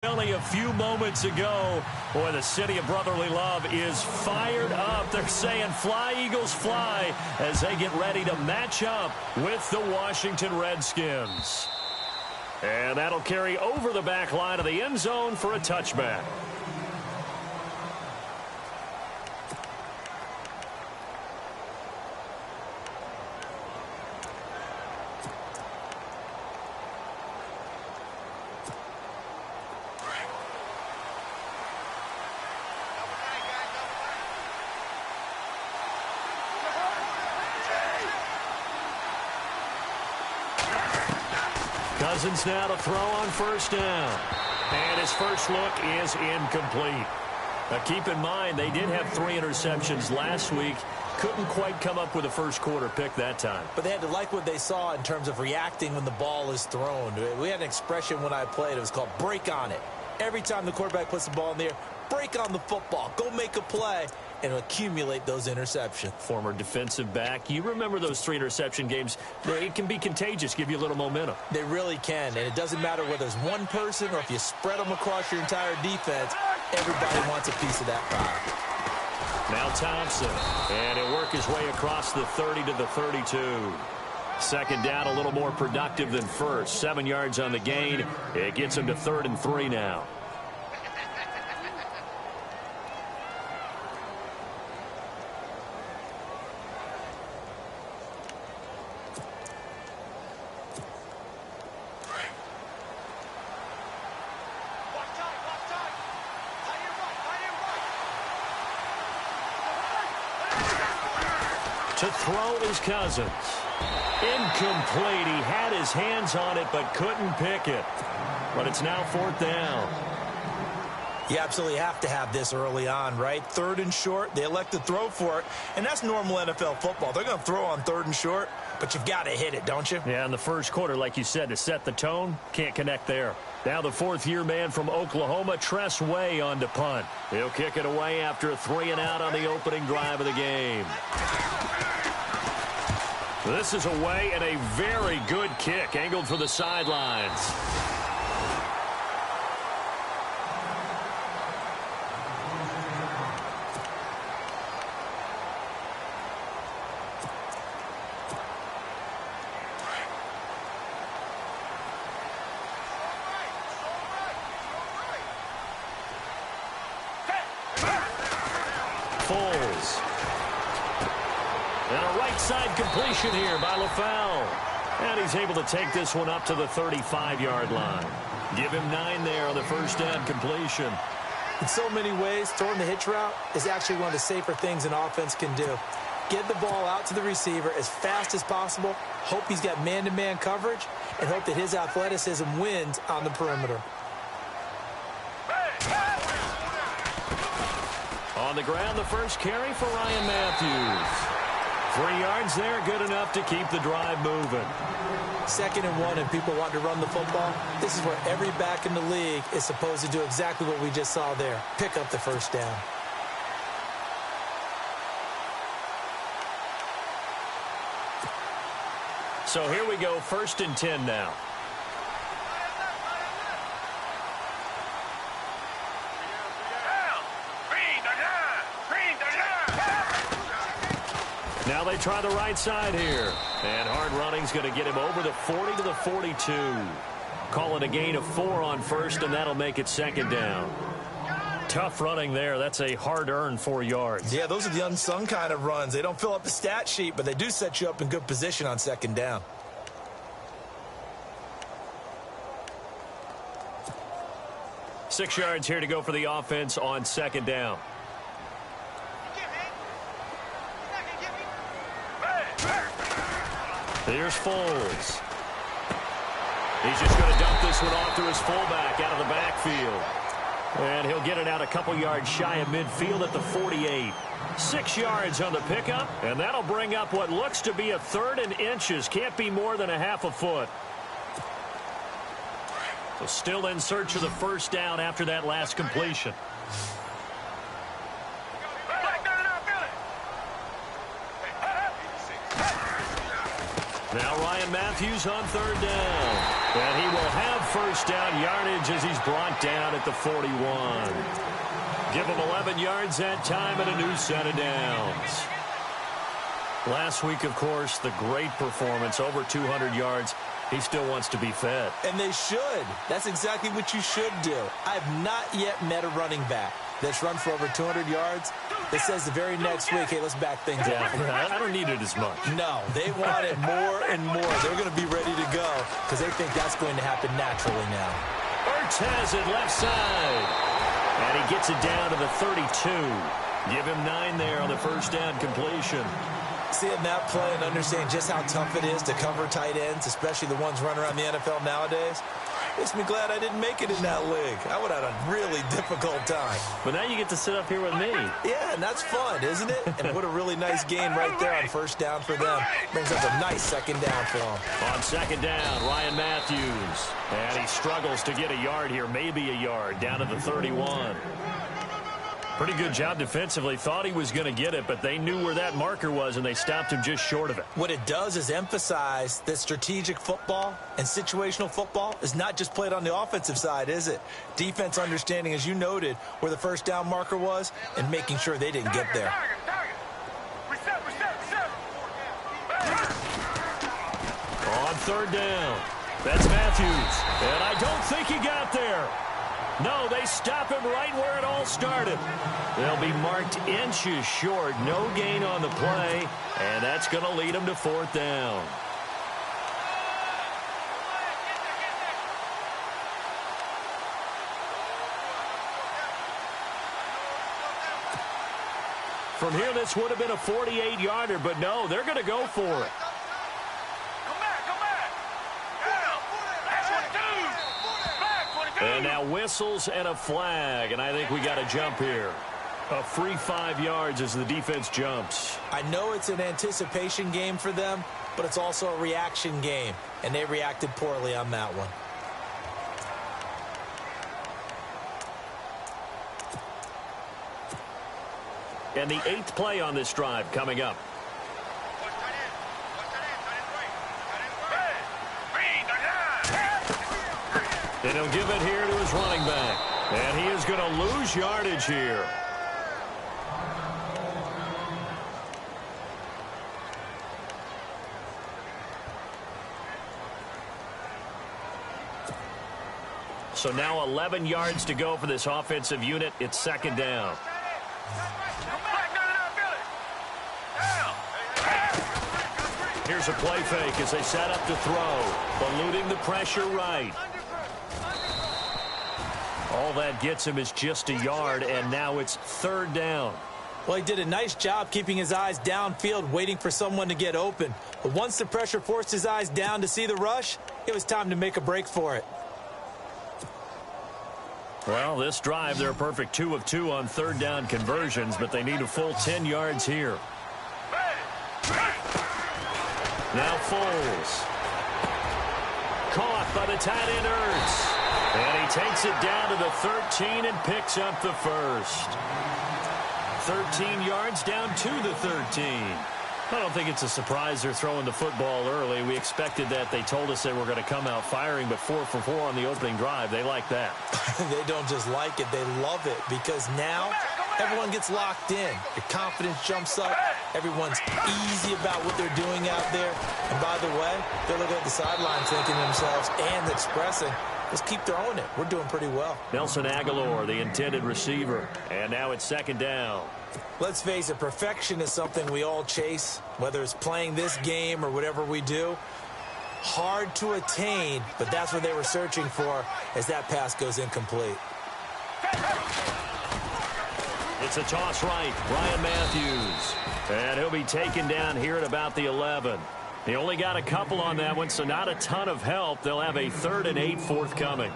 Only a few moments ago, boy, the city of brotherly love is fired up. They're saying fly, Eagles, fly, as they get ready to match up with the Washington Redskins. And that'll carry over the back line of the end zone for a touchback. Cousins now to throw on first down. And his first look is incomplete. Now keep in mind, they did have 3 interceptions last week. Couldn't quite come up with a first quarter pick that time. But they had to like what they saw in terms of reacting when the ball is thrown. We had an expression when I played. It was called break on it. Every time the quarterback puts the ball in the air, break on the football. Go make a play and accumulate those interceptions. Former defensive back. You remember those 3 interception games. It can be contagious, give you a little momentum. They really can, and it doesn't matter whether it's one person or if you spread them across your entire defense. Everybody wants a piece of that pie. Now Thompson, and he'll work his way across the 30 to the 32. Second down, a little more productive than first. 7 yards on the gain. It gets him to 3rd and 3 now. To throw is Cousins. Incomplete. He had his hands on it but couldn't pick it. But it's now 4th down. You absolutely have to have this early on, right? 3rd and short. They elect to throw for it. And that's normal NFL football. They're going to throw on 3rd and short, but you've got to hit it, don't you? Yeah, in the first quarter, like you said, to set the tone, can't connect there. Now the 4th-year man from Oklahoma, Tress Way, on to punt. He'll kick it away after a 3-and-out on the opening drive of the game. This is away and a very good kick, angled for the sidelines. Foles. And a right-side completion here by LaFell. And he's able to take this one up to the 35-yard line. Give him 9 there on the first down completion. In so many ways, throwing the hitch route is actually one of the safer things an offense can do. Get the ball out to the receiver as fast as possible, hope he's got man-to-man coverage, and hope that his athleticism wins on the perimeter. On the ground, the first carry for Ryan Matthews. 3 yards there, good enough to keep the drive moving. 2nd and 1, and people want to run the football. This is where every back in the league is supposed to do exactly what we just saw there. Pick up the first down. So here we go, 1st and 10 now. Now they try the right side here. And hard running's going to get him over the 40 to the 42. Call it a gain of 4 on first, and that'll make it 2nd down. Tough running there. That's a hard-earned 4 yards. Yeah, those are the unsung kind of runs. They don't fill up the stat sheet, but they do set you up in good position on 2nd down. Six yards here to go for the offense on 2nd down. Here's Foles. He's just going to dump this one off to his fullback out of the backfield. And he'll get it out a couple yards shy of midfield at the 48. 6 yards on the pickup, and that'll bring up what looks to be a 3rd and inches. Can't be more than a half a foot. So still in search of the first down after that last completion. Now Ryan Matthews on third down. And he will have first down yardage as he's brought down at the 41. Give him 11 yards that time and a new set of downs. Last week, of course, the great performance, over 200 yards. He still wants to be fed. And they should. That's exactly what you should do. I have not yet met a running back that's run for over 200 yards that says the very next week, hey, let's back things up. I don't need it as much. No, they want it more and more. They're going to be ready to go because they think that's going to happen naturally now. Ertz has it left side. And he gets it down to the 32. Give him 9 there on the first down completion. Seeing that play and understanding just how tough it is to cover tight ends, especially the ones running around the NFL nowadays, makes me glad I didn't make it in that league. I would have had a really difficult time. But now you get to sit up here with me. Yeah, and that's fun, isn't it? And what a really nice game right there on first down for them. Brings up a nice second down for them. On second down, Ryan Matthews. And he struggles to get a yard here, maybe a yard, down to the 31. Pretty good job defensively. Thought he was going to get it, but they knew where that marker was, and they stopped him just short of it. What it does is emphasize that strategic football and situational football is not just played on the offensive side, is it? Defense understanding, as you noted, where the first down marker was and making sure they didn't get there. On third down, that's Matthews. And I don't think he got there. No, they stop him right where it all started. They'll be marked inches short. No gain on the play, and that's going to lead them to fourth down. From here, this would have been a 48-yarder, but no, they're going to go for it. And now whistles and a flag, and I think we got a jump here. A free 5 yards as the defense jumps. I know it's an anticipation game for them, but it's also a reaction game, and they reacted poorly on that one. And the 8th play on this drive coming up. And he'll give it here to his running back. And he is going to lose yardage here. So now 11 yards to go for this offensive unit. It's second down. Here's a play fake as they set up to throw. Eluding the pressure right. All that gets him is just a yard, and now it's third down. Well, he did a nice job keeping his eyes downfield, waiting for someone to get open. But once the pressure forced his eyes down to see the rush, it was time to make a break for it. Well, this drive, they're a perfect 2 of 2 on third down conversions, but they need a full 10 yards here. Now Foles. Caught by the tight end Ertz. And he takes it down to the 13 and picks up the first. 13 yards down to the 13. I don't think it's a surprise they're throwing the football early. We expected that. They told us they were going to come out firing, but 4 for 4 on the opening drive. They like that. They don't just like it. They love it because now everyone gets locked in. Your confidence jumps up. Everyone's easy about what they're doing out there. And by the way, they're looking at the sidelines thinking to themselves and expressing, let's keep throwing it. We're doing pretty well. Nelson Aguilar, the intended receiver. And now it's second down. Let's face it, perfection is something we all chase, whether it's playing this game or whatever we do. Hard to attain, but that's what they were searching for as that pass goes incomplete. It's a toss right. Ryan Matthews. And he'll be taken down here at about the 11. He only got a couple on that one, so not a ton of help. They'll have a 3rd and 8 forthcoming.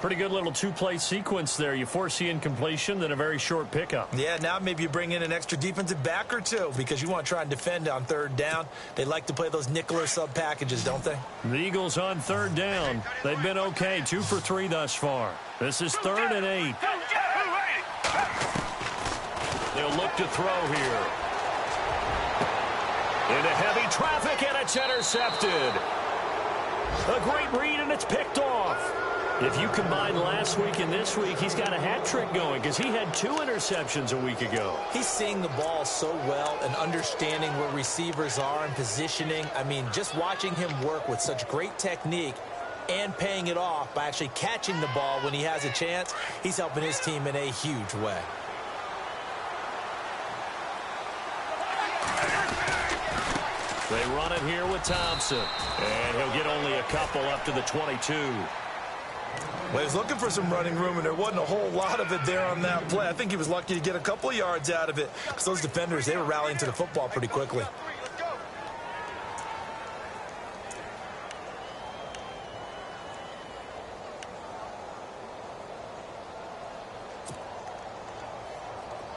Pretty good little 2-play sequence there. You force the incompletion, then a very short pickup. Yeah, now maybe you bring in an extra defensive back or two because you want to try and defend on third down. They like to play those nickel or sub packages, don't they? The Eagles on third down. They've been okay, 2 for 3 thus far. This is 3rd and 8. They'll look to throw here. Into heavy traffic, and it's intercepted. A great read, and it's picked off. If you combine last week and this week, he's got a hat trick going because he had 2 interceptions a week ago. He's seeing the ball so well and understanding where receivers are and positioning. I mean, just watching him work with such great technique and paying it off by actually catching the ball when he has a chance, he's helping his team in a huge way. They run it here with Thompson, and he'll get only a couple up to the 22. Well, he was looking for some running room, and there wasn't a whole lot of it there on that play. I think he was lucky to get a couple of yards out of it because those defenders, they were rallying to the football pretty quickly.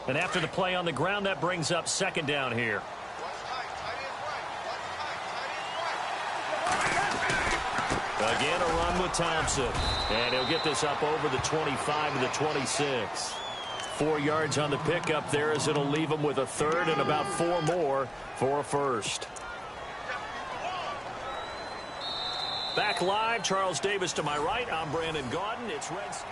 And after the play on the ground, that brings up second down here. Again, a run with Thompson. And he'll get this up over the 25 to the 26. 4 yards on the pickup there as it'll leave him with a third and about 4 more for a first. Back live, Charles Davis to my right. I'm Brandon Gaudin. It's Reds.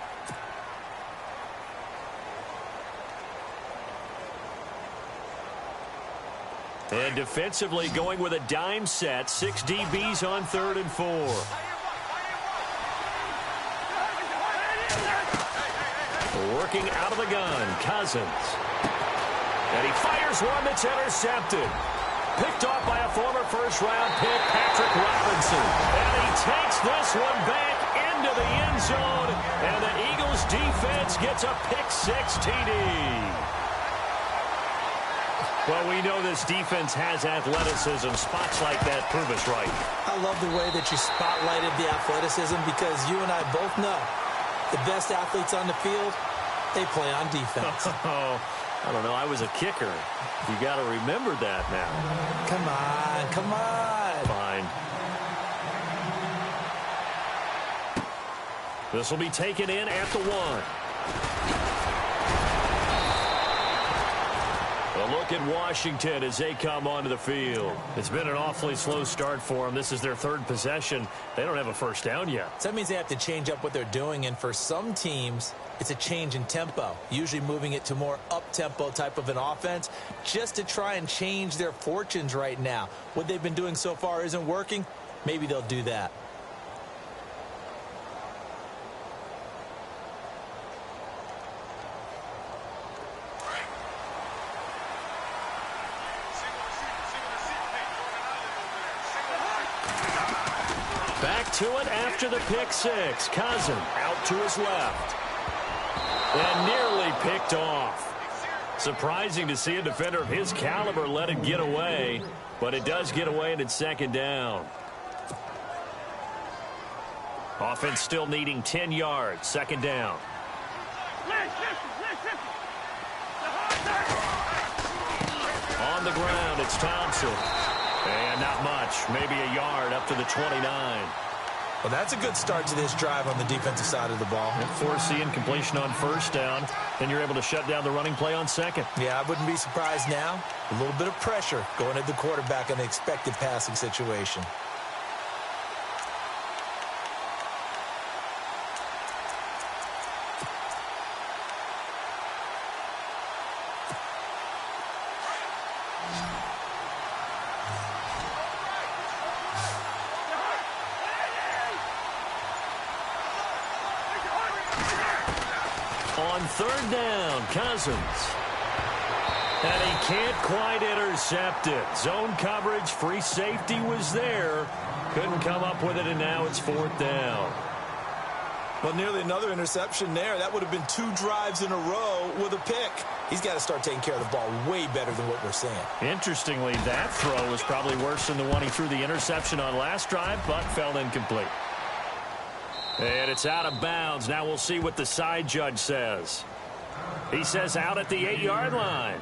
And defensively going with a dime set. 6 DBs on 3rd and 4. Working out of the gun, Cousins. And he fires one that's intercepted. Picked off by a former first-round pick, Patrick Robinson. And he takes this one back into the end zone. And the Eagles defense gets a pick-6 TD. Well, we know this defense has athleticism. Spots like that prove us right. I love the way that you spotlighted the athleticism because you and I both know the best athletes on the field, they play on defense. Oh, I don't know. I was a kicker. You got to remember that now. Come on, come on. Fine. This will be taken in at the 1. A look at Washington as they come onto the field. It's been an awfully slow start for them. This is their 3rd possession. They don't have a first down yet. So that means they have to change up what they're doing, and for some teams, it's a change in tempo, usually moving it to more up-tempo type of an offense just to try and change their fortunes right now. What they've been doing so far isn't working. Maybe they'll do that. Back to it after the pick-6. Cousin out to his left. And nearly picked off. Surprising to see a defender of his caliber let it get away, but it does get away and it's 2nd down. Offense still needing 10 yards. 2nd down. On the ground, it's Thompson. And not much. Maybe a yard up to the 29. Well, that's a good start to this drive on the defensive side of the ball. And force the incompletion on 1st down. Then you're able to shut down the running play on 2nd. Yeah, I wouldn't be surprised now. A little bit of pressure going at the quarterback in an expected passing situation. On 3rd down, Cousins. And he can't quite intercept it. Zone coverage, free safety was there. Couldn't come up with it, and now it's 4th down. Well, nearly another interception there. That would have been 2 drives in a row with a pick. He's got to start taking care of the ball way better than what we're seeing. Interestingly, that throw was probably worse than the one he threw the interception on last drive, but fell incomplete. And it's out of bounds. Now we'll see what the side judge says. He says out at the 8-yard line.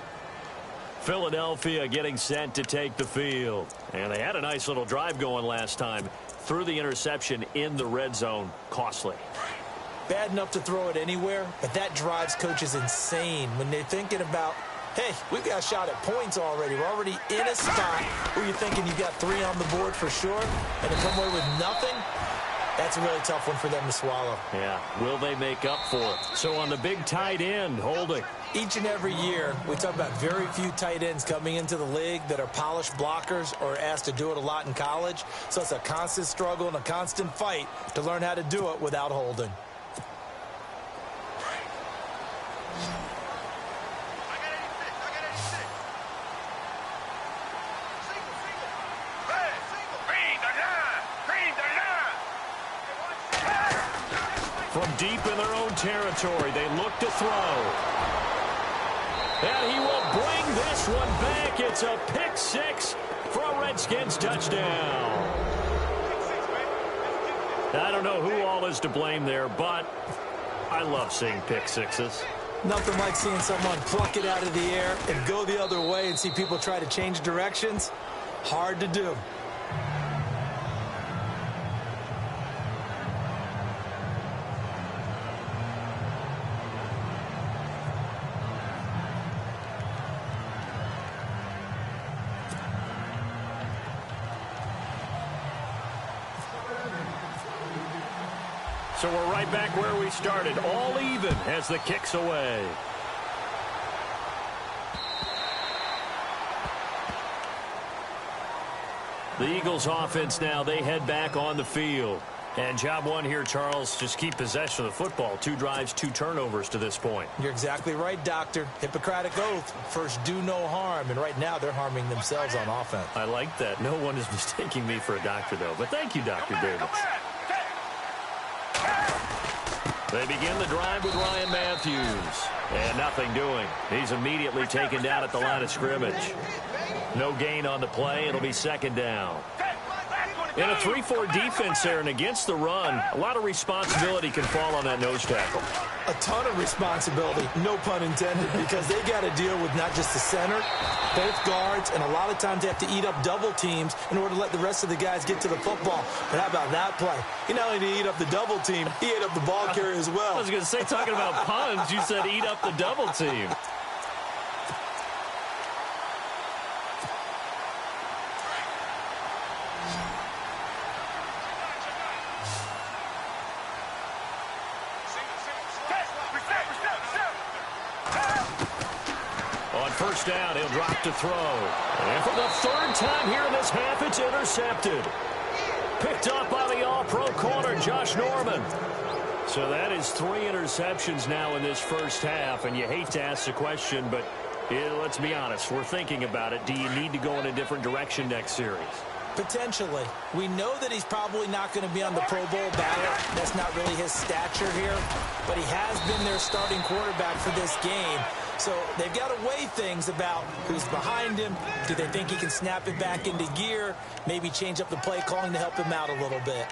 Philadelphia getting set to take the field. And they had a nice little drive going last time. Threw the interception in the red zone. Costly. Bad enough to throw it anywhere, but that drives coaches insane when they're thinking about Hey, we've got a shot at points already. We're already in a spot where you're thinking you got 3 on the board for sure, and to come away with nothing, that's a really tough one for them to swallow. Yeah, will they make up for it? So on the big tight end, Holding. Each and every year, we talk about very few tight ends coming into the league that are polished blockers or asked to do it a lot in college. So it's a constant struggle and a constant fight to learn how to do it without holding. From deep in their own territory, they look to throw. And he will bring this one back. It's a pick 6 for a Redskins touchdown. I don't know who all is to blame there, but I love seeing pick sixes. Nothing like seeing someone pluck it out of the air and go the other way and see people try to change directions. Hard to do. So we're right back where we started, all even as the kick's away. The Eagles offense now, they head back on the field. And job one here, Charles, just keep possession of the football. 2 drives, 2 turnovers to this point. You're exactly right, Doctor. Hippocratic oath. First, do no harm. And right now, they're harming themselves on offense. I like that. No one is mistaking me for a doctor, though. But thank you, Dr. Davis. They begin the drive with Ryan Matthews. And nothing doing. He's immediately taken down at the line of scrimmage. No gain on the play. It'll be second down. In a 3-4 defense there and against the run, a lot of responsibility can fall on that nose tackle. A ton of responsibility, no pun intended, because they got to deal with not just the center, both guards, and a lot of times they have to eat up double teams in order to let the rest of the guys get to the football. But how about that play? He not only did he eat up the double team, he ate up the ball carrier as well. I was going to say, talking about puns, you said eat up the double team. First down, he'll drop to throw. And for the 3rd time here in this half, it's intercepted. Picked up by the all-pro corner, Josh Norman. So that is 3 interceptions now in this first half, and you hate to ask the question, but let's be honest, we're thinking about it. Do you need to go in a different direction next series? Potentially. We know that he's probably not going to be on the Pro Bowl ballot. That's not really his stature here, but he has been their starting quarterback for this game. So they've got to weigh things about who's behind him. Do they think he can snap it back into gear? Maybe change up the play calling to help him out a little bit.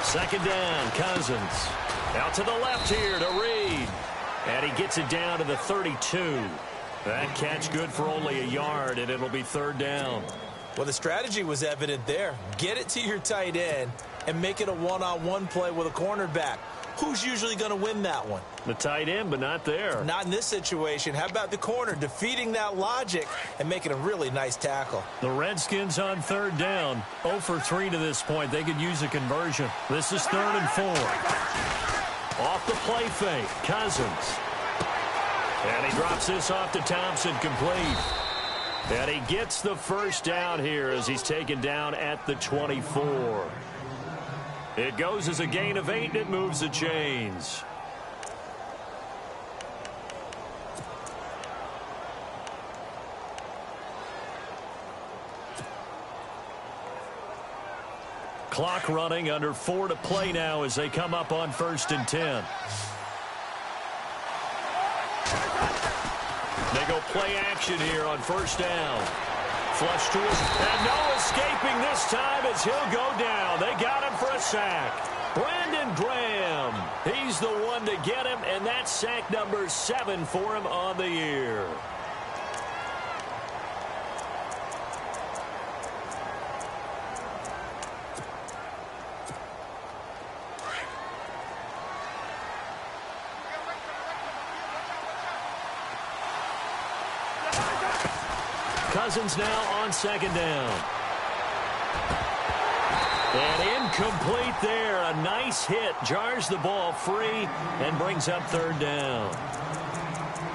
Second down, Cousins. Out to the left here to Reed. And he gets it down to the 32. That catch good for only a yard, and it'll be 3rd down. Well, the strategy was evident there. Get it to your tight end and make it a one-on-one play with a cornerback. Who's usually going to win that one? The tight end, but not there. Not in this situation. How about the corner defeating that logic and making a really nice tackle? The Redskins on 3rd down. 0 for 3 to this point. They could use a conversion. This is 3rd and 4. Off the play fake, Cousins. And he drops this off to Thompson, complete. And he gets the first down here as he's taken down at the 24. It goes as a gain of 8, and it moves the chains. Clock running, under 4 to play now as they come up on 1st and 10. They go play action here on 1st down. Flush to him, and no escaping this time as he'll go down. They got him for a sack. Brandon Graham, he's the one to get him, and that's sack number 7 for him on the year. Cousins now on second down. And incomplete there. A nice hit. Jars the ball free and brings up third down.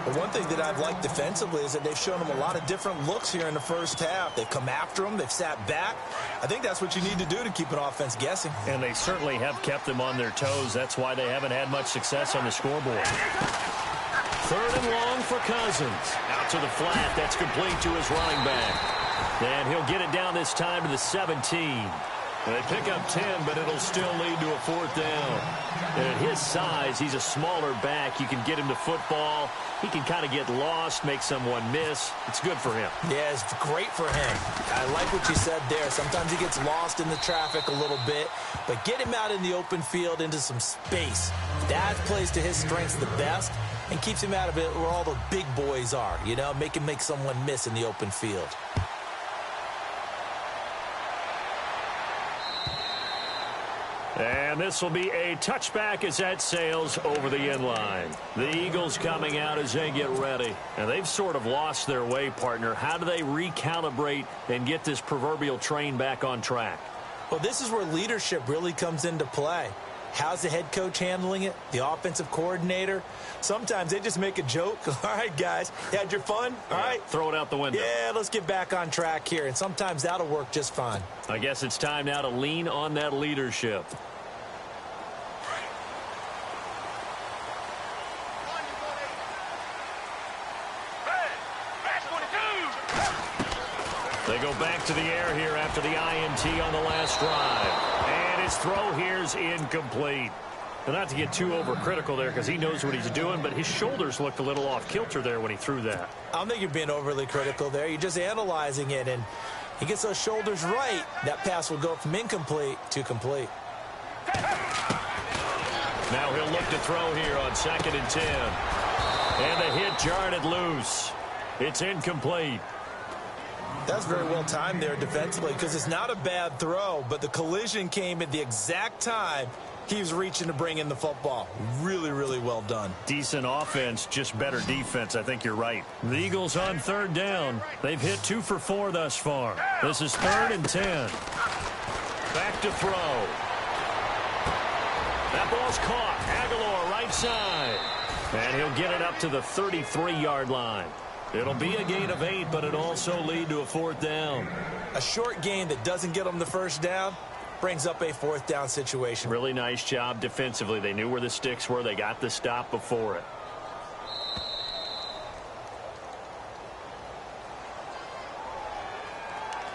Well, one thing that I've liked defensively is that they've shown him a lot of different looks here in the first half. They've come after him. They've sat back. I think that's what you need to do to keep an offense guessing. And they certainly have kept them on their toes. That's why they haven't had much success on the scoreboard. Third and long for Cousins. Out to the flat. That's complete to his running back. And he'll get it down this time to the 17. They pick up 10, but it'll still lead to a fourth down. And at his size, he's a smaller back. You can get him to football. He can kind of get lost, make someone miss. It's good for him. Yeah, it's great for him. I like what you said there. Sometimes he gets lost in the traffic a little bit, but get him out in the open field into some space. That plays to his strengths the best and keeps him out of it where all the big boys are. You know, make him make someone miss in the open field. And this will be a touchback as that sails over the end line. The Eagles coming out as they get ready. And they've sort of lost their way, partner. How do they recalibrate and get this proverbial train back on track? Well, this is where leadership really comes into play. How's the head coach handling it? The offensive coordinator? Sometimes they just make a joke. All right, guys, you had your fun? All right. Throw it out the window. Yeah, let's get back on track here. And sometimes that'll work just fine. I guess it's time now to lean on that leadership. They go back to the air here after the INT on the last drive. And his throw here is incomplete. And not to get too overcritical there because he knows what he's doing, but his shoulders looked a little off kilter there when he threw that. I don't think you're being overly critical there. You're just analyzing it, and he gets those shoulders right. That pass will go from incomplete to complete. Now he'll look to throw here on 2nd and 10. And the hit jarred it loose. It's incomplete. That's very well timed there defensively because it's not a bad throw, but the collision came at the exact time he was reaching to bring in the football. Really, really well done. Decent offense, just better defense. I think you're right. The Eagles on third down. They've hit 2 for 4 thus far. This is 3rd and 10. Back to throw. That ball's caught. Aguilar right side. And he'll get it up to the 33-yard line. It'll be a gain of 8, but it'll also lead to a 4th down. A short gain that doesn't get them the first down brings up a 4th down situation. Really nice job defensively. They knew where the sticks were. They got the stop before it.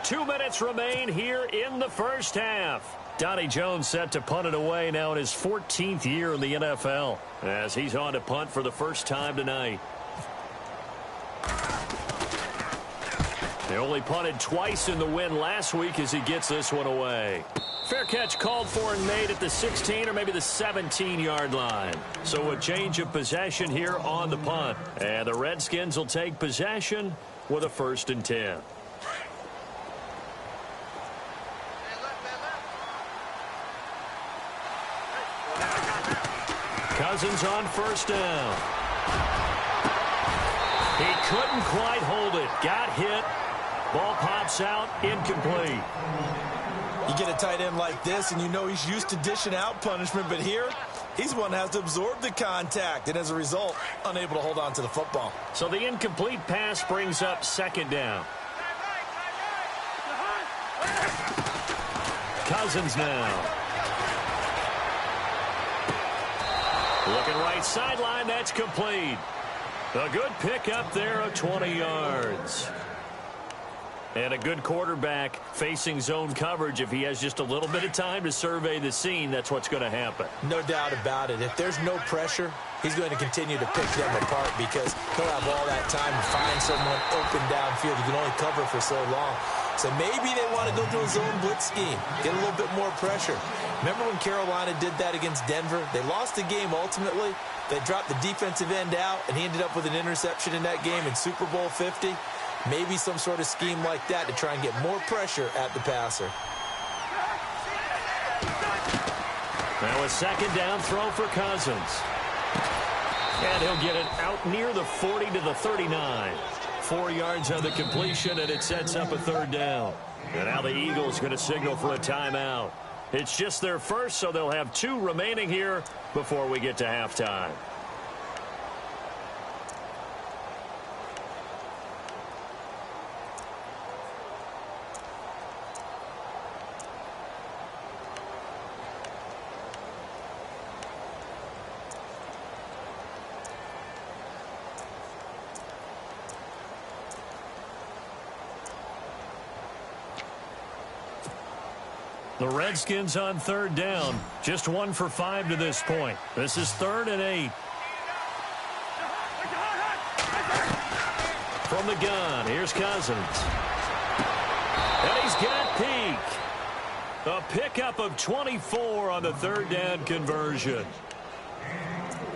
Two minutes remain here in the first half. Donnie Jones set to punt it away now in his 14th year in the NFL as he's on to punt for the first time tonight. They only punted twice in the win last week as he gets this one away. Fair catch called for and made at the 16 or maybe the 17-yard line. So a change of possession here on the punt. And the Redskins will take possession with a 1st and 10. Cousins on 1st down. He couldn't quite hold it. Got hit. Ball pops out, incomplete. You get a tight end like this, and you know he's used to dishing out punishment, but here, he's the one that has to absorb the contact, and as a result, unable to hold on to the football. So the incomplete pass brings up 2nd down. Cousins now. Looking right sideline, that's complete. A good pick up there of 20 yards. And a good quarterback facing zone coverage. If he has just a little bit of time to survey the scene, that's what's going to happen. No doubt about it. If there's no pressure, he's going to continue to pick them apart because he'll have all that time to find someone open downfield. You can only cover for so long. So maybe they want to go to a zone blitz scheme, get a little bit more pressure. Remember when Carolina did that against Denver? They lost the game ultimately. They dropped the defensive end out, and he ended up with an interception in that game in Super Bowl 50. Maybe some sort of scheme like that to try and get more pressure at the passer. Now a 2nd down throw for Cousins. And he'll get it out near the 40 to the 39. 4 yards on the completion, and it sets up a third down. And now the Eagles going to signal for a timeout. It's just their first, so they'll have 2 remaining here before we get to halftime. The Redskins on third down. Just 1 for 5 to this point. This is 3rd and 8. From the gun, here's Cousins. And he's got Peak. A pickup of 24 on the third down conversion.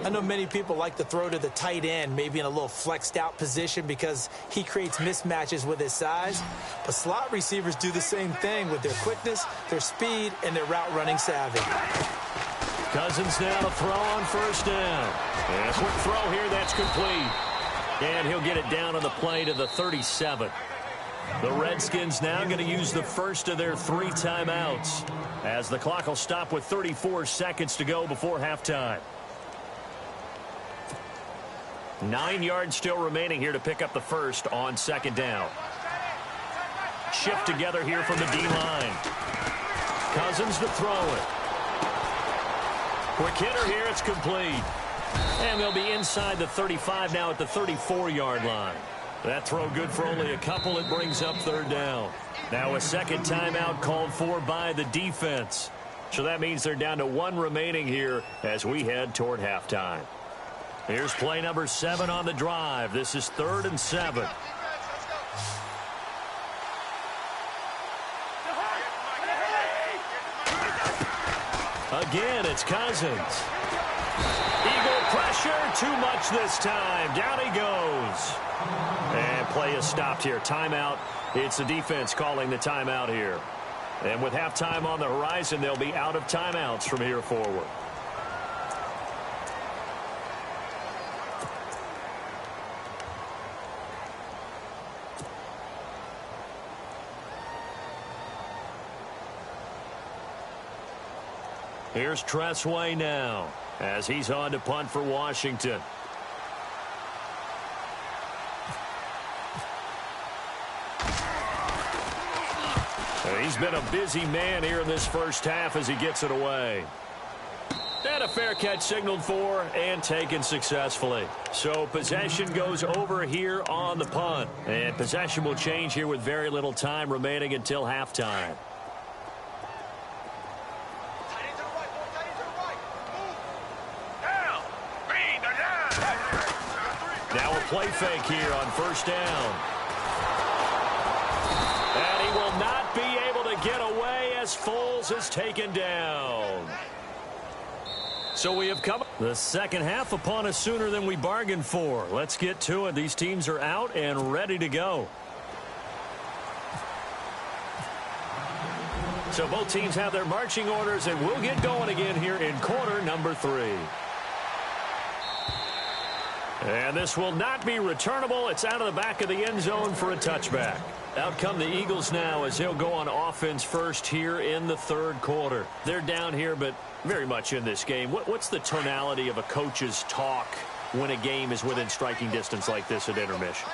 I know many people like to throw to the tight end, maybe in a little flexed out position because he creates mismatches with his size. But slot receivers do the same thing with their quickness, their speed, and their route running savvy. Cousins now to throw on first down. And a quick throw here, that's complete. And he'll get it down on the play to the 37. The Redskins now going to use the first of their 3 timeouts, as the clock will stop with 34 seconds to go before halftime. 9 yards still remaining here to pick up the first on second down. Shift together here from the D-line. Cousins to throw it. Quick hitter here, it's complete. And they'll be inside the 35 now at the 34-yard line. That throw good for only a couple. It brings up third down. Now a second timeout called for by the defense. So that means they're down to 1 remaining here as we head toward halftime. Here's play number 7 on the drive. This is 3rd and 7. Again, it's Cousins. Eagle pressure, too much this time. Down he goes. And play is stopped here. Timeout. It's the defense calling the timeout here. And with halftime on the horizon, they'll be out of timeouts from here forward. Here's Tressway now as he's on to punt for Washington. He's been a busy man here in this first half as he gets it away. And a fair catch signaled for and taken successfully. So possession goes over here on the punt. And possession will change here with very little time remaining until halftime. Now a play fake here on first down. And he will not be able to get away as Foles is taken down. So we have come the second half upon us sooner than we bargained for. Let's get to it. These teams are out and ready to go. So both teams have their marching orders, and we'll get going again here in quarter number 3. And this will not be returnable. It's out of the back of the end zone for a touchback. Out come the Eagles now as they'll go on offense first here in the third quarter. They're down here, but very much in this game. What's the tonality of a coach's talk when a game is within striking distance like this at intermission?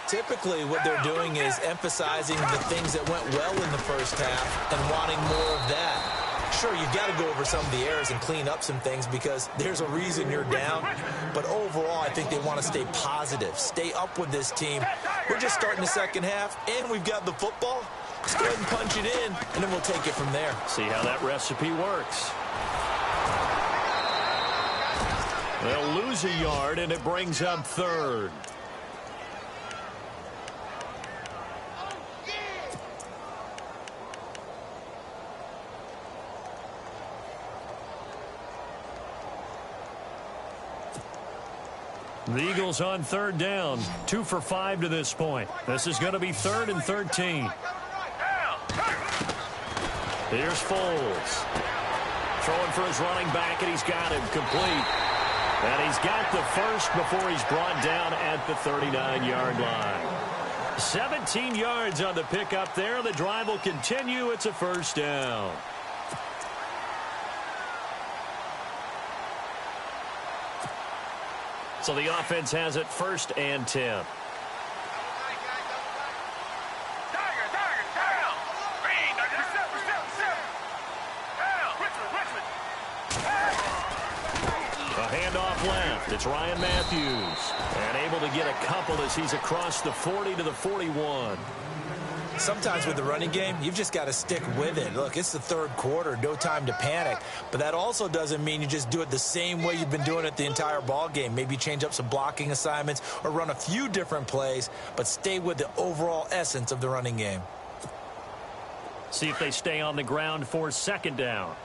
Typically, what they're doing is emphasizing the things that went well in the first half and wanting more of that. Sure, you've got to go over some of the errors and clean up some things because there's a reason you're down. But overall, I think they want to stay positive, stay up with this team. We're just starting the second half, and we've got the football. Let's go ahead and punch it in, and then we'll take it from there. See how that recipe works. They'll lose a yard, and it brings up third. The Eagles on third down, 2 for 5 to this point. This is going to be 3rd and 13. Here's Foles. Throwing for his running back, and he's got him complete. And he's got the first before he's brought down at the 39-yard line. 17 yards on the pickup there. The drive will continue. It's a first down. So the offense has it 1st and 10. Handoff left. It's Ryan Matthews. And able to get a couple as he's across the 40 to the 41. Sometimes with the running game, you've just got to stick with it. Look, it's the 3rd quarter, no time to panic. But that also doesn't mean you just do it the same way you've been doing it the entire ball game. Maybe change up some blocking assignments or run a few different plays, but stay with the overall essence of the running game. See if they stay on the ground for 2nd down.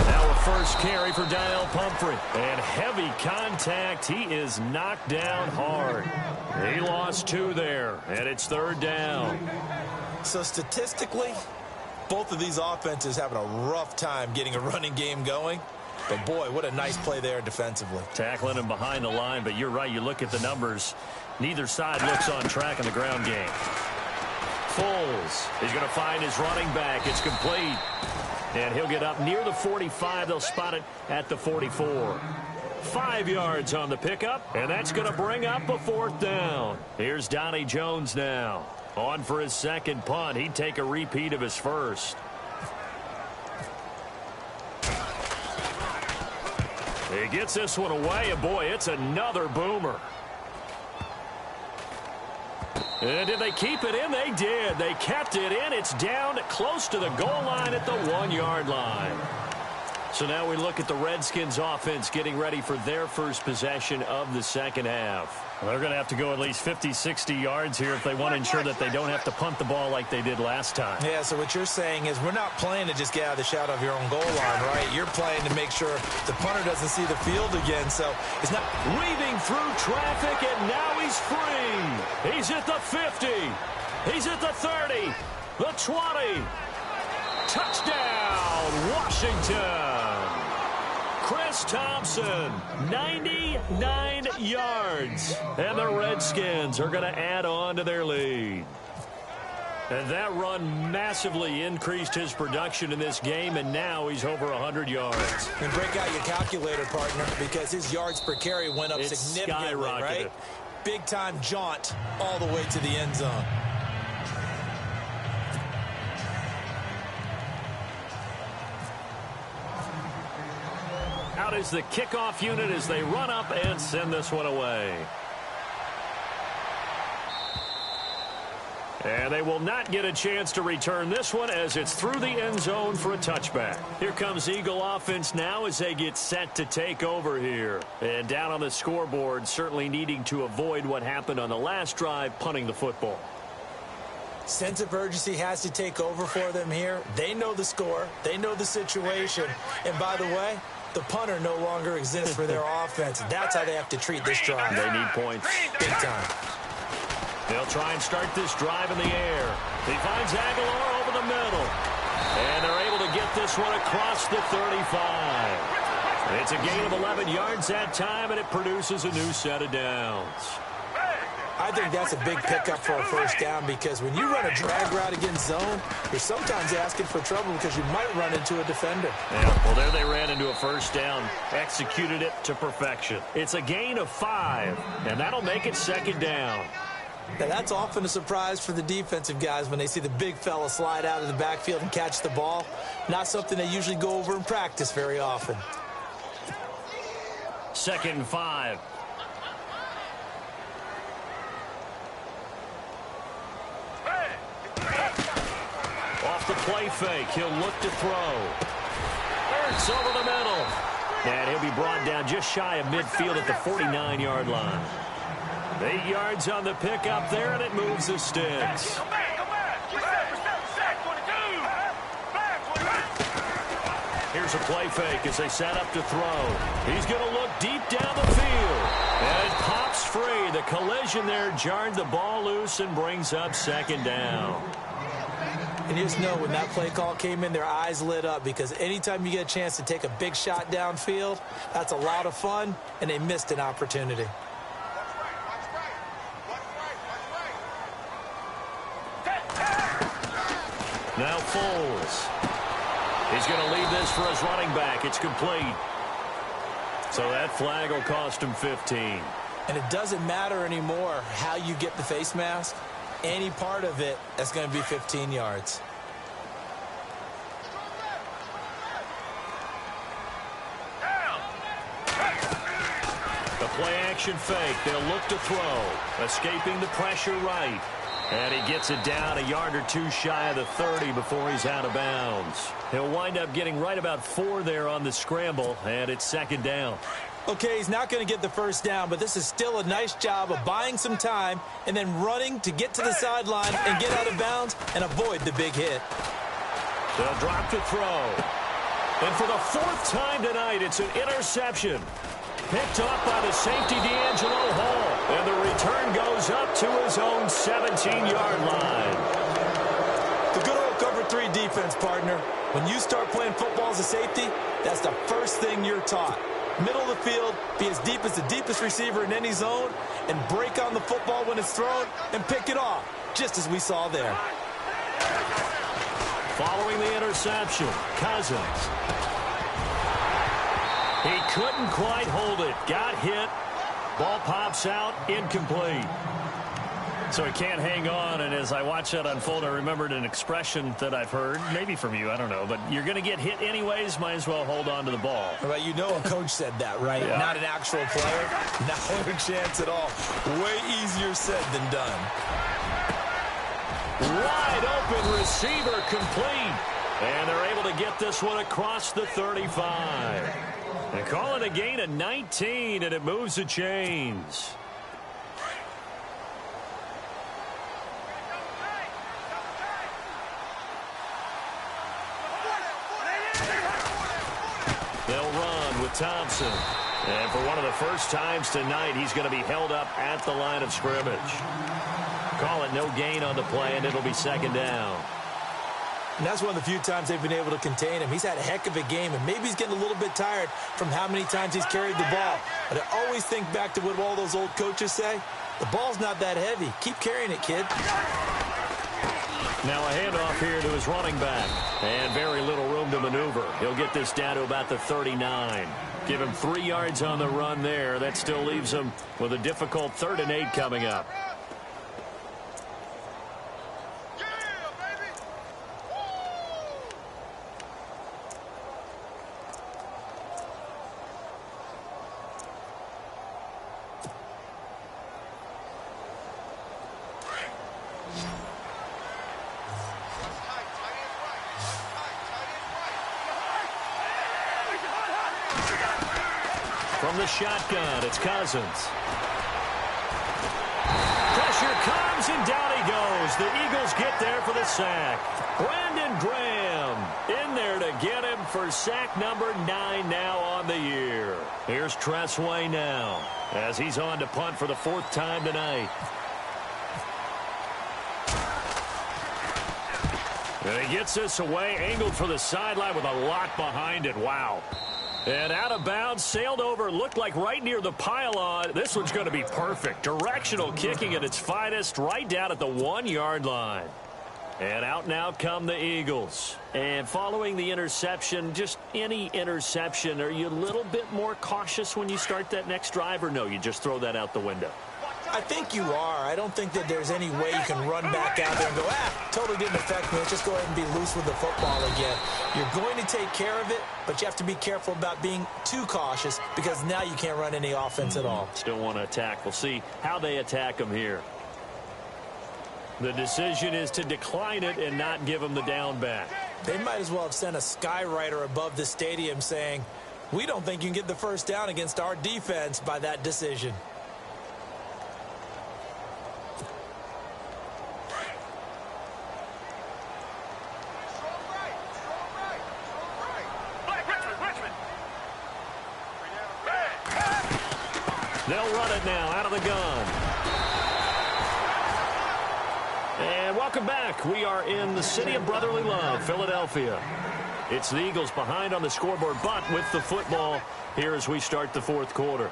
Now a first carry for Daniel Pumphrey. And heavy contact. He is knocked down hard. He lost 2 there, and it's 3rd down. So statistically, both of these offenses having a rough time getting a running game going. But, boy, what a nice play there defensively. Tackling him behind the line, but you're right. You look at the numbers. Neither side looks on track in the ground game. Foles is going to find his running back. It's complete. And he'll get up near the 45. They'll spot it at the 44. 5 yards on the pickup, and that's going to bring up a 4th down. Here's Donnie Jones now. On for his 2nd punt. He'd take a repeat of his first. He gets this one away, and boy, it's another boomer. And did they keep it in? They did. They kept it in. It's down close to the goal line at the 1-yard line. So now we look at the Redskins offense getting ready for their first possession of the 2nd half. Well, they're going to have to go at least 50, 60 yards here if they want to ensure that they don't have to punt the ball like they did last time. Yeah, so what you're saying is we're not playing to just get out of the shadow of your own goal line, right? You're playing to make sure the punter doesn't see the field again. So it's not weaving through traffic, and now he's free. He's at the 50. He's at the 30. The 20. Touchdown, Washington. Chris Thompson, 99 yards. And the Redskins are going to add on to their lead. And that run massively increased his production in this game, and now he's over 100 yards. And break out your calculator, partner, because his yards per carry went up significantly, right? Big-time jaunt all the way to the end zone. Out is the kickoff unit as they run up and send this one away. And they will not get a chance to return this one as it's through the end zone for a touchback. Here comes Eagle offense now as they get set to take over here. And down on the scoreboard, certainly needing to avoid what happened on the last drive, punting the football. Sense of urgency has to take over for them here. They know the score. They know the situation. And by the way, the punter no longer exists for their offense. That's how they have to treat this drive. They need points. Big time. They'll try and start this drive in the air. He finds Aguilar over the middle. And they're able to get this one across the 35. It's a gain of 11 yards that time, and it produces a new set of downs. I think that's a big pickup for a first down because when you run a drag route against zone, you're sometimes asking for trouble because you might run into a defender. Yeah, well, there they ran into a first down, executed it to perfection. It's a gain of 5, and that'll make it 2nd down. Now, that's often a surprise for the defensive guys when they see the big fella slide out of the backfield and catch the ball. Not something they usually go over in practice very often. 2nd and 5. Off the play fake, he'll look to throw. Ertz over the middle. And he'll be brought down just shy of midfield at the 49-yard line. 8 yards on the pickup there, and it moves the sticks. Here's a play fake as they set up to throw. He's going to look deep down the field. And it pops free. The collision there jarred the ball loose and brings up 2nd down. And you just know when that play call came in, their eyes lit up, because anytime you get a chance to take a big shot downfield, that's a lot of fun, and they missed an opportunity. Now Foles. He's going to leave this for his running back. It's complete. So that flag will cost him 15. And it doesn't matter anymore how you get the face mask. Any part of it, that's going to be 15 yards. The play action fake. They'll look to throw. Escaping the pressure right. And he gets it down a yard or two shy of the 30 before he's out of bounds. He'll wind up getting right about 4 there on the scramble, and it's second down. Okay, he's not going to get the first down, but this is still a nice job of buying some time and then running to get to the sideline and get out of bounds and avoid the big hit. They'll drop to throw. And for the 4th time tonight, it's an interception. Picked up by the safety, D'Angelo Hall. And the return goes up to his own 17-yard line. The good old cover 3 defense, partner. When you start playing football as a safety, that's the first thing you're taught. Middle of the field, be as deep as the deepest receiver in any zone, and break on the football when it's thrown and pick it off, just as we saw there. Following the interception, Cousins. He couldn't quite hold it. Got hit. Ball pops out. Incomplete. So he can't hang on, and as I watch that unfold, I remembered an expression that I've heard, maybe from you, I don't know, but you're going to get hit anyways, might as well hold on to the ball. Well, you know a coach said that, right? Yeah. Not an actual player. Not a chance at all. Way easier said than done. Wide open receiver complete. And they're able to get this one across the 35. They call it a gain of 19, and it moves the chains. They'll run with Thompson. And for one of the first times tonight, he's going to be held up at the line of scrimmage. Call it no gain on the play, and it'll be second down. And that's one of the few times they've been able to contain him. He's had a heck of a game, and maybe he's getting a little bit tired from how many times he's carried the ball. But I always think back to what all those old coaches say. The ball's not that heavy. Keep carrying it, kid. Now a handoff here to his running back. And very little room to maneuver. He'll get this down to about the 39. Give him 3 yards on the run there. That still leaves him with a difficult 3rd and 8 coming up. From the shotgun, it's Cousins. Pressure comes, and down he goes. The Eagles get there for the sack. Brandon Graham in there to get him for sack number 9 now on the year. Here's Tressway now as he's on to punt for the 4th time tonight. And he gets this away, angled for the sideline with a lot behind it. Wow. And out of bounds, sailed over, looked like right near the pylon. This one's going to be perfect. Directional kicking at its finest, right down at the 1-yard line. And out now come the Eagles. And following the interception, just any interception, are you a little bit more cautious when you start that next drive, or no, you just throw that out the window? I think you are. I don't think that there's any way you can run back out there and go, totally didn't affect me. Let's just go ahead and be loose with the football again. You're going to take care of it, but you have to be careful about being too cautious because now you can't run any offense at all. Still want to attack. We'll see how they attack them here. The decision is to decline it and not give them the down back. They might as well have sent a skywriter above the stadium saying, we don't think you can get the first down against our defense by that decision. They'll run it now out of the gun. And welcome Welcome back. We are in the city of brotherly love, Philadelphia. It's the Eagles behind on the scoreboard, but with the football here as we start the fourth quarter.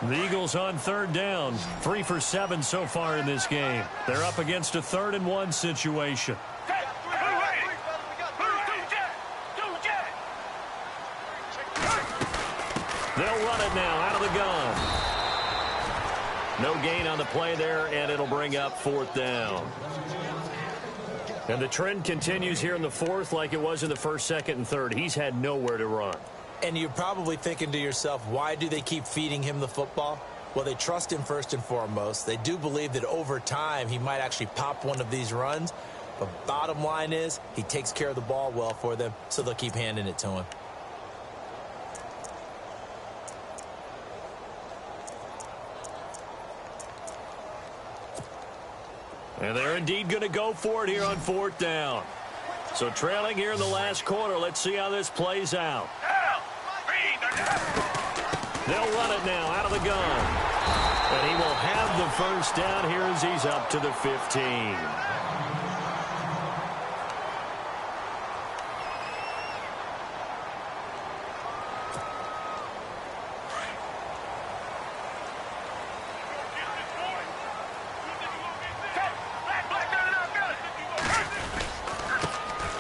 The Eagles on third down, 3 for 7 so far in this game. They're up against a 3rd-and-1 situation. They'll run it now out of the gun. No gain on the play there, and it'll bring up 4th down. And the trend continues here in the 4th like it was in the 1st, 2nd, and 3rd. He's had nowhere to run. And you're probably thinking to yourself, why do they keep feeding him the football? Well, they trust him first and foremost. They do believe that over time he might actually pop one of these runs. But bottom line is he takes care of the ball well for them, so they'll keep handing it to him. And they're indeed going to go for it here on 4th down. So trailing here in the last quarter. Let's see how this plays out. They'll run it now out of the gun. And he will have the 1st down here as he's up to the 15.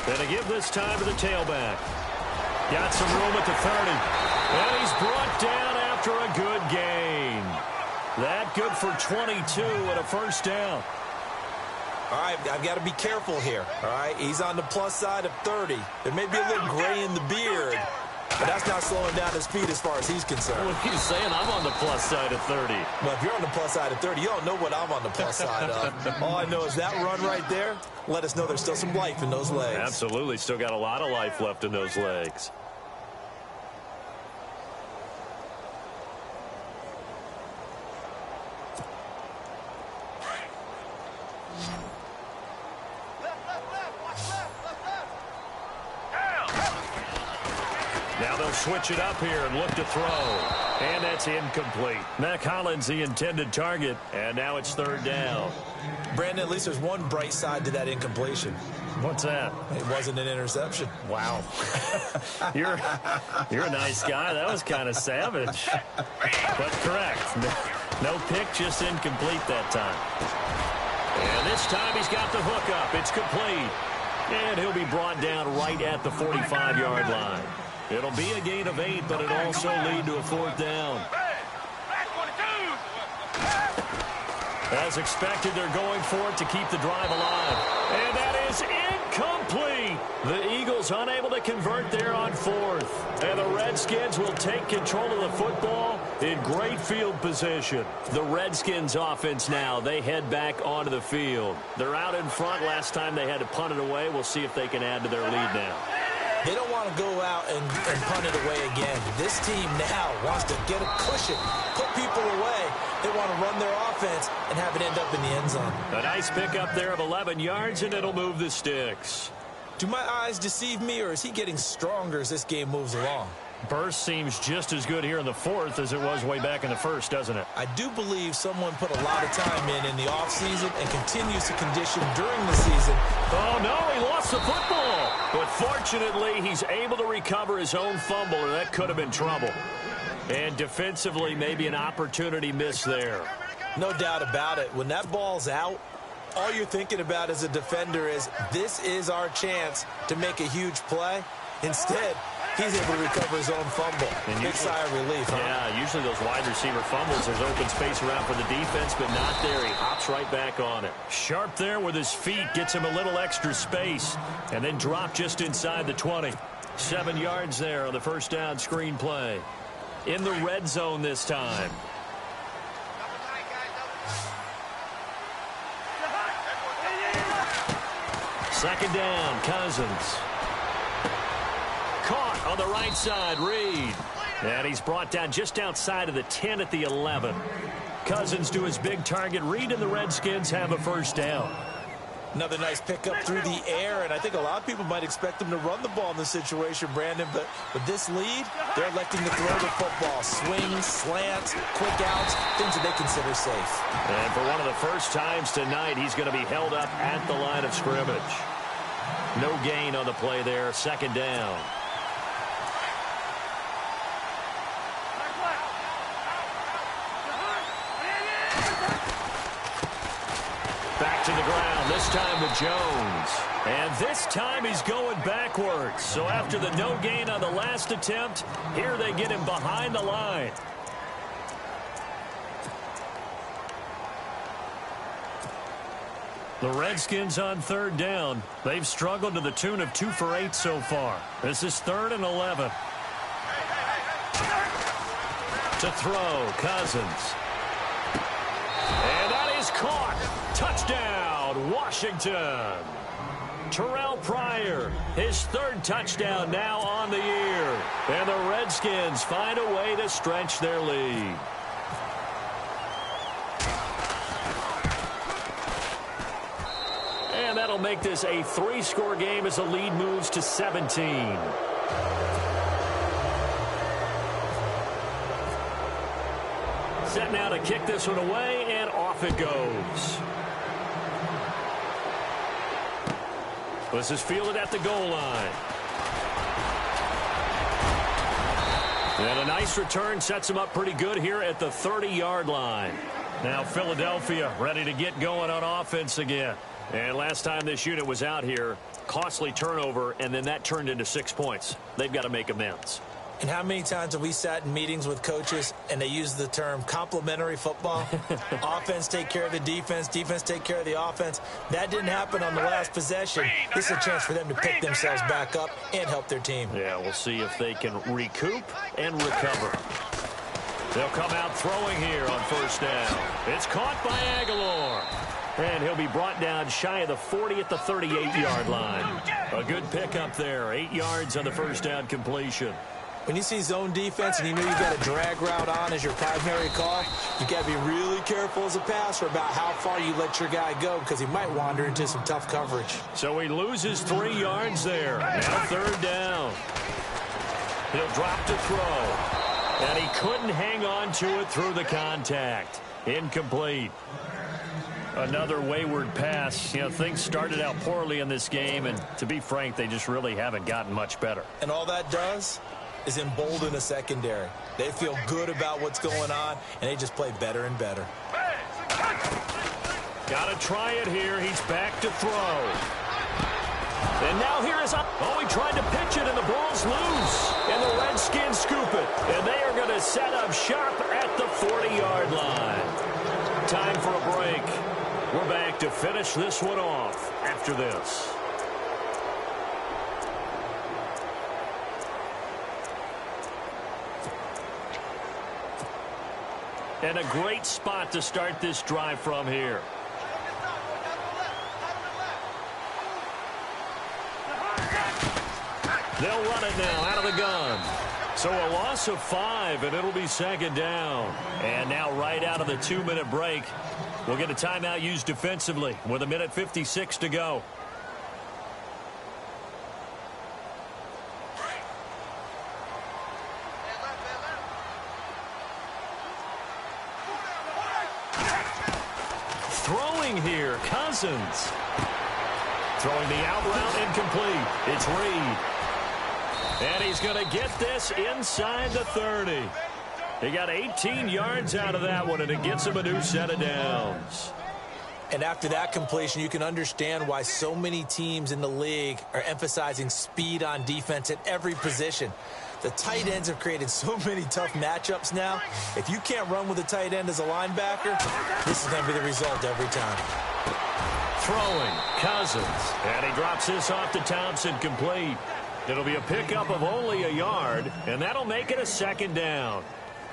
And to give this time to the tailback. Got some room at the 30. And he's brought down after a good gain. That good for 22 and a 1st down. All right, I've got to be careful here. All right, he's on the plus side of 30. There may be a little gray in the beard, but that's not slowing down his speed as far as he's concerned. What are you saying? I'm on the plus side of 30. Well, if you're on the plus side of 30, you don't know what I'm on the plus side of. All I know is that run right there let us know there's still some life in those legs. Absolutely. Still got a lot of life left in those legs. Now they'll switch it up here and look to throw. And that's incomplete. Mac Hollins, the intended target. And now it's 3rd down. Brandon, at least there's one bright side to that incompletion. What's that? It wasn't an interception. Wow. You're a nice guy. That was kind of savage. But correct. No pick, just incomplete that time. And this time he's got the hook up. It's complete. And he'll be brought down right at the 45-yard line. It'll be a gain of 8, but it'll also lead to a 4th down. As expected, they're going for it to keep the drive alive. And that is incomplete. The Eagles unable to convert there on 4th. And the Redskins will take control of the football in great field position. The Redskins offense now, they head back onto the field. They're out in front. Last time they had to punt it away. We'll see if they can add to their lead now. They don't want to go out and punt it away again. This team now wants to get a cushion, put people away. They want to run their offense and have it end up in the end zone. A nice pickup there of 11 yards, and it'll move the sticks. Do my eyes deceive me, or is he getting stronger as this game moves along? Burst seems just as good here in the 4th as it was way back in the 1st, doesn't it? I do believe someone put a lot of time in the offseason and continues to condition during the season. Oh, no, he lost the football. But fortunately, he's able to recover his own fumble, or that could have been trouble. And defensively, maybe an opportunity missed there. No doubt about it. When that ball's out, all you're thinking about as a defender is, this is our chance to make a huge play. Instead, he's able to recover his own fumble. And big sigh of relief, huh? Yeah, usually those wide receiver fumbles, there's open space around for the defense, but not there. He hops right back on it. Sharp there with his feet, gets him a little extra space, and then drop just inside the 20. 7 yards there on the 1st down screen play. In the red zone this time. Second down, Cousins. Caught on the right side, Reed. And he's brought down just outside of the 10 at the 11. Cousins to his big target. Reed and the Redskins have a 1st down. Another nice pickup through the air, and I think a lot of people might expect them to run the ball in this situation, Brandon, but with this lead, they're electing to throw the football. Swings, slants, quick outs, things that they consider safe. And for one of the first times tonight, he's going to be held up at the line of scrimmage. No gain on the play there, second down. Back to the ground, this time with Jones. And this time he's going backwards. So after the no gain on the last attempt, here they get him behind the line. The Redskins on third down. They've struggled to the tune of 2 for 8 so far. This is 3rd and 11. To throw, Cousins. And that is caught. Touchdown, Washington. Terrell Pryor, his 3rd touchdown now on the year. And the Redskins find a way to stretch their lead. And that'll make this a 3-score game as the lead moves to 17. Set now to kick this one away, and off it goes. This is fielded at the goal line. And a nice return sets him up pretty good here at the 30-yard line. Now Philadelphia ready to get going on offense again. And last time this unit was out here, costly turnover, and then that turned into 6 points. They've got to make amends. And how many times have we sat in meetings with coaches and they use the term complementary football? Offense take care of the defense, defense take care of the offense. That didn't happen on the last possession. This is a chance for them to pick themselves back up and help their team. Yeah, we'll see if they can recoup and recover. They'll come out throwing here on first down. It's caught by Aguilar. And he'll be brought down shy of the 40 at the 38-yard line. A good pickup there, 8 yards on the first down completion. When you see zone defense and you know you've got a drag route on as your primary call, you got to be really careful as a passer about how far you let your guy go because he might wander into some tough coverage. So he loses 3 yards there. Now third down. He'll drop to throw. And he couldn't hang on to it through the contact. Incomplete. Another wayward pass. You know, things started out poorly in this game, and to be frank, they just really haven't gotten much better. And all that does is embolden a secondary. They feel good about what's going on, and they just play better and better. Got to try it here. He's back to throw. And now here is up. Oh, he tried to pitch it, and the ball's loose. And the Redskins scoop it. And they are going to set up shop at the 40-yard line. Time for a break. We're back to finish this one off after this. And a great spot to start this drive from here. They'll run it now out of the gun. So a loss of 5, and it'll be second down. And now right out of the 2-minute break, we'll get a timeout used defensively with 1:56 to go. Throwing here, Cousins. Throwing the out route incomplete. It's Reed. And he's going to get this inside the 30. He got 18 yards out of that one, and it gets him a new set of downs. And after that completion, you can understand why so many teams in the league are emphasizing speed on defense at every position. The tight ends have created so many tough matchups now. If you can't run with a tight end as a linebacker, this is going to be the result every time. Throwing, Cousins. And he drops this off to Thompson, complete. It'll be a pickup of only a yard, and that'll make it a second down.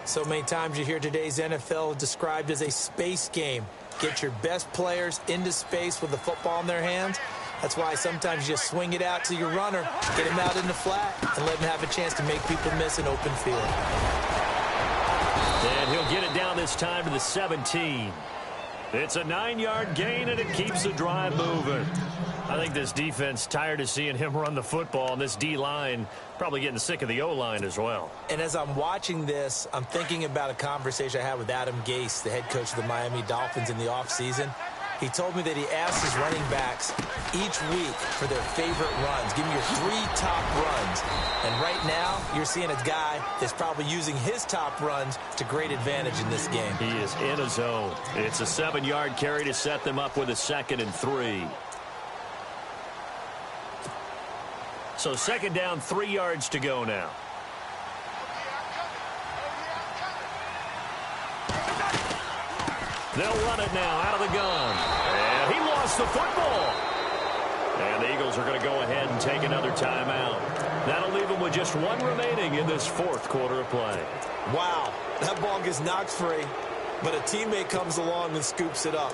So many times you hear today's NFL described as a space game. Get your best players into space with the football in their hands. That's why sometimes you just swing it out to your runner, get him out in the flat, and let him have a chance to make people miss an open field. And he'll get it down this time to the 17. It's a 9-yard gain, and it keeps the drive moving. I think this defense tired of seeing him run the football, and this D-line probably getting sick of the O-line as well. And as I'm watching this, I'm thinking about a conversation I had with Adam Gase, the head coach of the Miami Dolphins, in the offseason. He told me that he asked his running backs each week for their favorite runs. Give me your 3 top runs. And right now, you're seeing a guy that's probably using his top runs to great advantage in this game. He is in a zone. It's a 7-yard carry to set them up with a 2nd and 3. So 2nd down, 3 yards to go now. They'll run it now out of the gun. And he lost the football. And the Eagles are going to go ahead and take another timeout. That'll leave them with just 1 remaining in this 4th quarter of play. Wow, that ball gets knocked free, but a teammate comes along and scoops it up.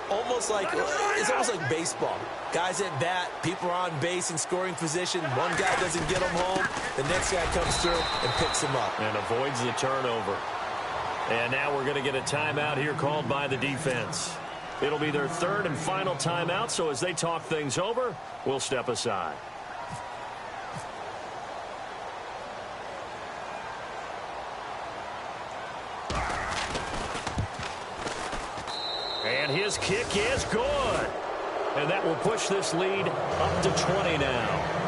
It's almost like baseball. Guys at bat, people are on base in scoring position. One guy doesn't get him home. The next guy comes through and picks him up. And avoids the turnover. And now we're going to get a timeout here called by the defense. It'll be their 3rd and final timeout, so as they talk things over, we'll step aside. And his kick is good. And that will push this lead up to 20 now.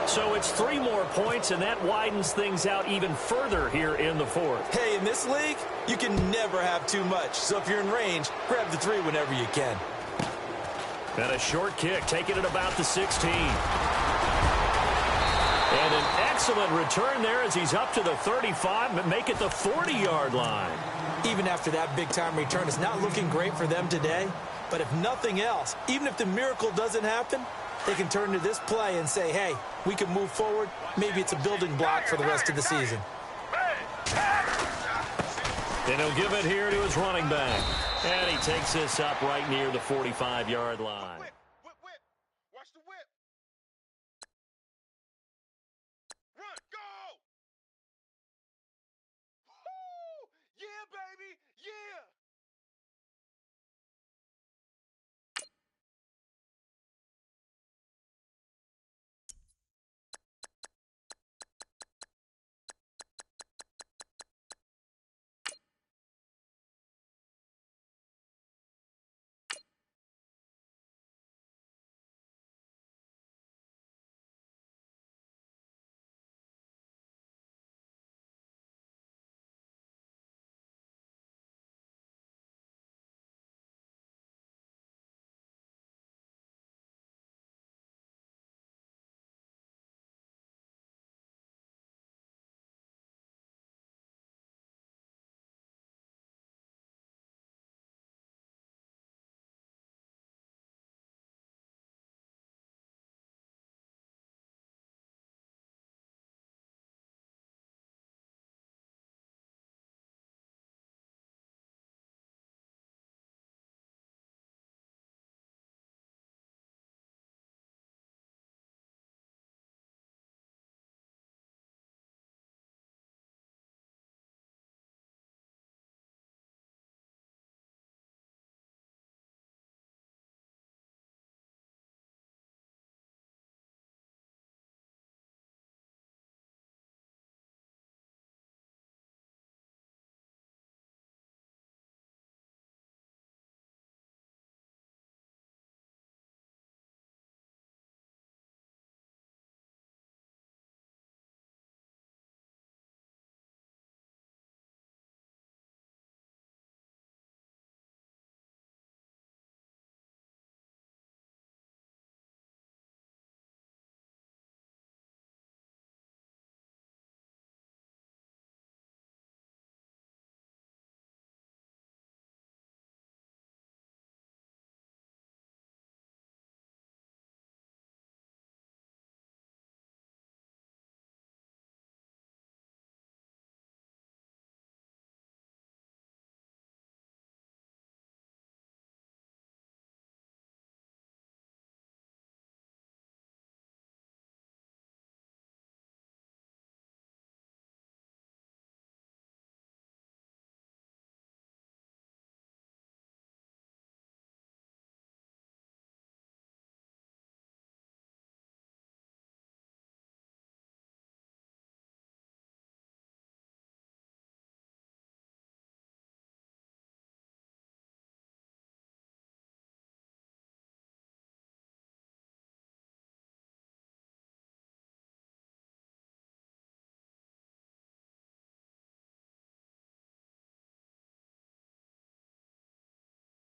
So it's 3 more points, and that widens things out even further here in the 4th. Hey, in this league, you can never have too much. So if you're in range, grab the 3 whenever you can. And a short kick, taking it about the 16. And an excellent return there as he's up to the 35, but make it the 40-yard line. Even after that big-time return, it's not looking great for them today. But if nothing else, even if the miracle doesn't happen, they can turn to this play and say, hey, we can move forward. Maybe it's a building block for the rest of the season. And he'll give it here to his running back. And he takes this up right near the 45-yard line.